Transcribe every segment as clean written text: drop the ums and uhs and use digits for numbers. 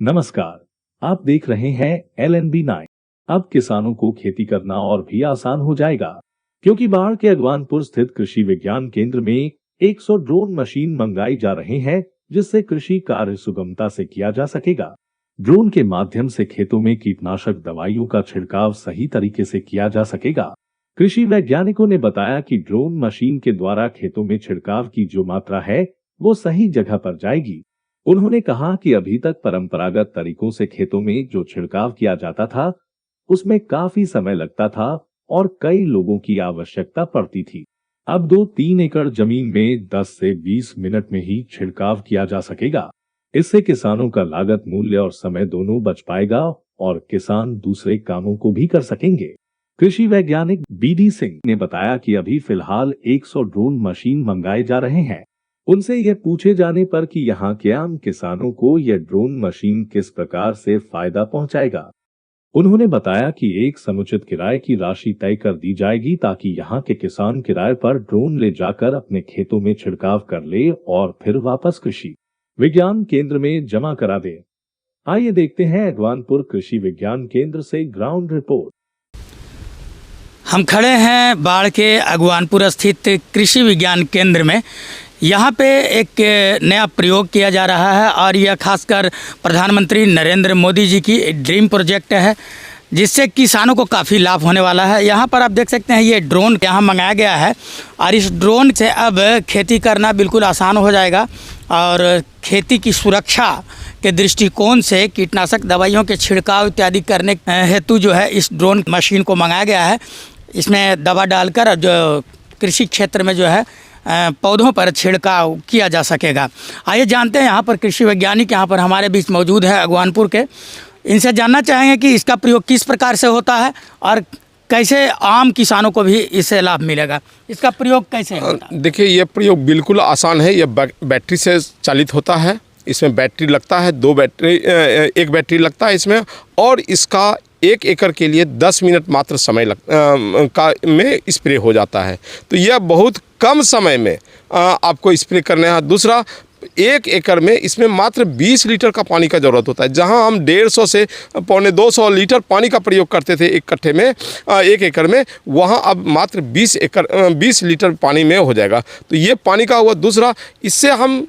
नमस्कार, आप देख रहे हैं LNB9। अब किसानों को खेती करना और भी आसान हो जाएगा, क्योंकि बाढ़ के अगवानपुर स्थित कृषि विज्ञान केंद्र में 100 ड्रोन मशीन मंगाई जा रहे हैं, जिससे कृषि कार्य सुगमता से किया जा सकेगा। ड्रोन के माध्यम से खेतों में कीटनाशक दवाइयों का छिड़काव सही तरीके से किया जा सकेगा। कृषि वैज्ञानिकों ने बताया कि ड्रोन मशीन के द्वारा खेतों में छिड़काव की जो मात्रा है वो सही जगह पर जाएगी। उन्होंने कहा कि अभी तक परंपरागत तरीकों से खेतों में जो छिड़काव किया जाता था उसमें काफी समय लगता था और कई लोगों की आवश्यकता पड़ती थी। अब 2-3 एकड़ जमीन में 10 से 20 मिनट में ही छिड़काव किया जा सकेगा। इससे किसानों का लागत मूल्य और समय दोनों बच पाएगा और किसान दूसरे कामों को भी कर सकेंगे। कृषि वैज्ञानिक BD सिंह ने बताया कि अभी फिलहाल 100 ड्रोन मशीन मंगाए जा रहे हैं। उनसे यह पूछे जाने पर कि यहाँ के आम किसानों को यह ड्रोन मशीन किस प्रकार से फायदा पहुंचाएगा, उन्होंने बताया कि एक समुचित किराए की राशि तय कर दी जाएगी ताकि यहाँ के किसान किराए पर ड्रोन ले जाकर अपने खेतों में छिड़काव कर ले और फिर वापस कृषि विज्ञान केंद्र में जमा करा दे। आइए देखते हैं अगवानपुर कृषि विज्ञान केंद्र से ग्राउंड रिपोर्ट। हम खड़े हैं बाढ़ के अगवानपुर स्थित कृषि विज्ञान केंद्र में। यहाँ पे एक नया प्रयोग किया जा रहा है और यह खासकर प्रधानमंत्री नरेंद्र मोदी जी की ड्रीम प्रोजेक्ट है, जिससे किसानों को काफ़ी लाभ होने वाला है। यहाँ पर आप देख सकते हैं ये ड्रोन यहाँ मंगाया गया है और इस ड्रोन से अब खेती करना बिल्कुल आसान हो जाएगा और खेती की सुरक्षा के दृष्टिकोण से कीटनाशक दवाइयों के छिड़काव इत्यादि करने हेतु जो है इस ड्रोन मशीन को मंगाया गया है। इसमें दवा डालकर जो कृषि क्षेत्र में जो है पौधों पर छिड़काव किया जा सकेगा। आइए जानते हैं, यहाँ पर कृषि वैज्ञानिक यहाँ पर हमारे बीच मौजूद है अगवानपुर के। इनसे जानना चाहेंगे कि इसका प्रयोग किस प्रकार से होता है और कैसे आम किसानों को भी इससे लाभ मिलेगा। इसका प्रयोग कैसे होता है? देखिए, ये प्रयोग बिल्कुल आसान है। यह बैटरी से चालित होता है। इसमें बैटरी लगता है, एक बैटरी लगता है इसमें, और इसका 1 एकड़ के लिए 10 मिनट मात्र समय में स्प्रे हो जाता है। तो यह बहुत कम समय में आपको स्प्रे करना है। दूसरा, 1 एकड़ में इसमें मात्र 20 लीटर का पानी का ज़रूरत होता है। जहां हम 150 से 125 लीटर पानी का प्रयोग करते थे एक कट्ठे में 1 एकड़ में, वहां अब मात्र 20 लीटर पानी में हो जाएगा। तो ये पानी का हुआ। दूसरा, इससे हम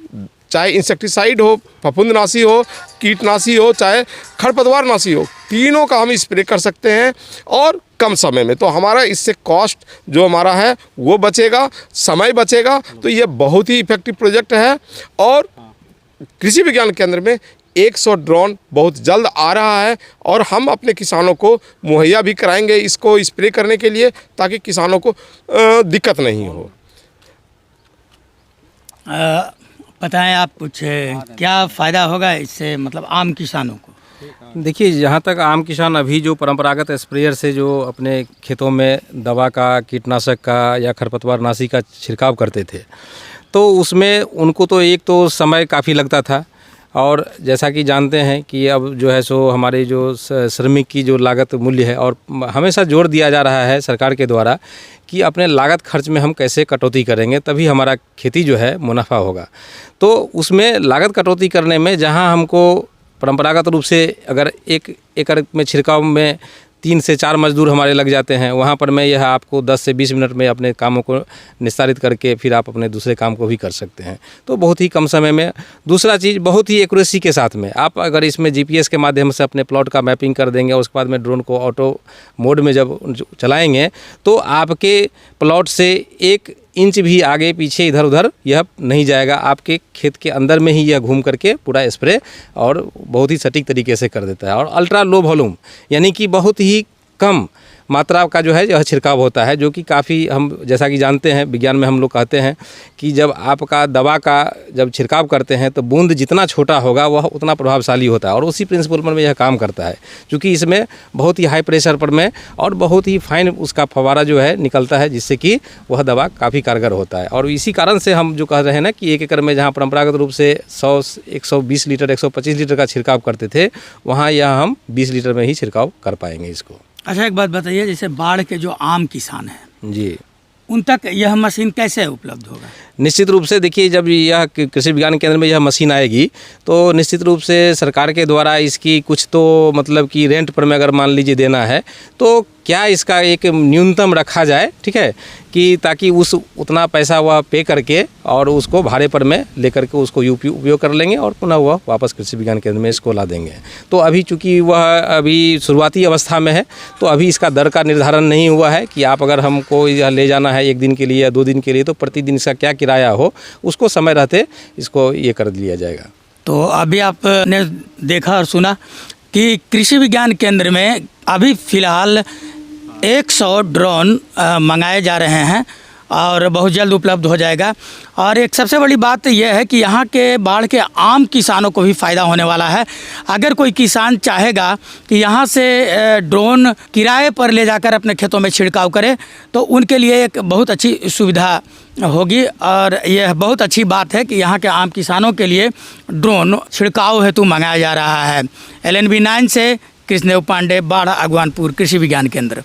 चाहे इंसेक्टिसाइड हो, फफूंदनाशी हो, कीटनाशी हो, चाहे खरपतवारनाशी हो, तीनों का हम स्प्रे कर सकते हैं और कम समय में। तो हमारा इससे कॉस्ट जो हमारा है वो बचेगा, समय बचेगा। तो ये बहुत ही इफेक्टिव प्रोजेक्ट है और कृषि विज्ञान केंद्र में 100 ड्रोन बहुत जल्द आ रहा है और हम अपने किसानों को मुहैया भी कराएंगे इसको स्प्रे करने के लिए, ताकि किसानों को दिक्कत नहीं हो। बताएं आप कुछ, क्या फ़ायदा होगा इससे, मतलब आम किसानों को? देखिए, जहाँ तक आम किसान अभी जो परंपरागत स्प्रेयर से जो अपने खेतों में दवा का, कीटनाशक का या खरपतवारनाशी का छिड़काव करते थे, तो उसमें उनको तो एक तो समय काफ़ी लगता था, और जैसा कि जानते हैं कि अब जो है सो हमारे जो श्रमिक की जो लागत मूल्य है, और हमेशा जोर दिया जा रहा है सरकार के द्वारा कि अपने लागत खर्च में हम कैसे कटौती करेंगे, तभी हमारा खेती जो है मुनाफा होगा। तो उसमें लागत कटौती करने में जहां हमको परंपरागत रूप से अगर 1 एकड़ में छिड़काव में 3 से 4 मजदूर हमारे लग जाते हैं, वहाँ पर मैं यह आपको 10 से 20 मिनट में अपने कामों को निस्तारित करके फिर आप अपने दूसरे काम को भी कर सकते हैं, तो बहुत ही कम समय में। दूसरा चीज़, बहुत ही एक्यूरेसी के साथ में आप अगर इसमें GPS के माध्यम से अपने प्लॉट का मैपिंग कर देंगे, उसके बाद में ड्रोन को ऑटो मोड में जब चलाएँगे तो आपके प्लॉट से 1 इंच भी आगे पीछे इधर उधर यह नहीं जाएगा। आपके खेत के अंदर में ही यह घूम करके पूरा स्प्रे और बहुत ही सटीक तरीके से कर देता है। और अल्ट्रा लो वॉल्यूम, यानी कि बहुत ही कम मात्रा का जो है यह छिड़काव होता है, जो कि काफ़ी, हम जैसा कि जानते हैं विज्ञान में हम लोग कहते हैं कि जब आपका दवा का जब छिड़काव करते हैं तो बूंद जितना छोटा होगा वह उतना प्रभावशाली होता है, और उसी प्रिंसिपल पर में यह काम करता है, क्योंकि इसमें बहुत ही हाई प्रेशर पर में और बहुत ही फाइन उसका फवारा जो है निकलता है, जिससे कि वह दवा काफ़ी कारगर होता है। और इसी कारण से हम जो कह रहे हैं ना कि 1 एकड़ में जहाँ परंपरागत रूप से 120 लीटर 125 लीटर का छिड़काव करते थे, वहाँ यह हम 20 लीटर में ही छिड़काव कर पाएंगे इसको। अच्छा, एक बात बताइए, जैसे बाढ़ के जो आम किसान हैं जी, उन तक यह मशीन कैसे उपलब्ध होगा? निश्चित रूप से देखिए, जब यह कृषि विज्ञान केंद्र में यह मशीन आएगी तो निश्चित रूप से सरकार के द्वारा इसकी कुछ तो मतलब कि रेंट पर में अगर मान लीजिए देना है तो क्या इसका एक न्यूनतम रखा जाए, ठीक है, कि ताकि उस उतना पैसा वह पे करके और उसको भाड़े पर में लेकर के उसको उपयोग कर लेंगे और पुनः वह वापस कृषि विज्ञान केंद्र में इसको ला देंगे। तो अभी चूँकि वह अभी शुरुआती अवस्था में है तो अभी इसका दर का निर्धारण नहीं हुआ है कि आप अगर हमको यह ले जाना है 1 दिन के लिए या 2 दिन के लिए तो प्रतिदिन इसका क्या किराया हो उसको समय रहते इसको ये कर लिया जाएगा। तो अभी आपने देखा और सुना कि कृषि विज्ञान केंद्र में अभी फ़िलहाल 100 ड्रोन मंगाए जा रहे हैं और बहुत जल्द उपलब्ध हो जाएगा। और एक सबसे बड़ी बात यह है कि यहाँ के बाढ़ के आम किसानों को भी फ़ायदा होने वाला है। अगर कोई किसान चाहेगा कि यहाँ से ड्रोन किराए पर ले जाकर अपने खेतों में छिड़काव करे तो उनके लिए एक बहुत अच्छी सुविधा होगी और यह बहुत अच्छी बात है कि यहाँ के आम किसानों के लिए ड्रोन छिड़काव हेतु मंगाया जा रहा है। LNB 9 से कृष्णदेव पांडे, बाढ़ अगवानपुर कृषि विज्ञान केंद्र।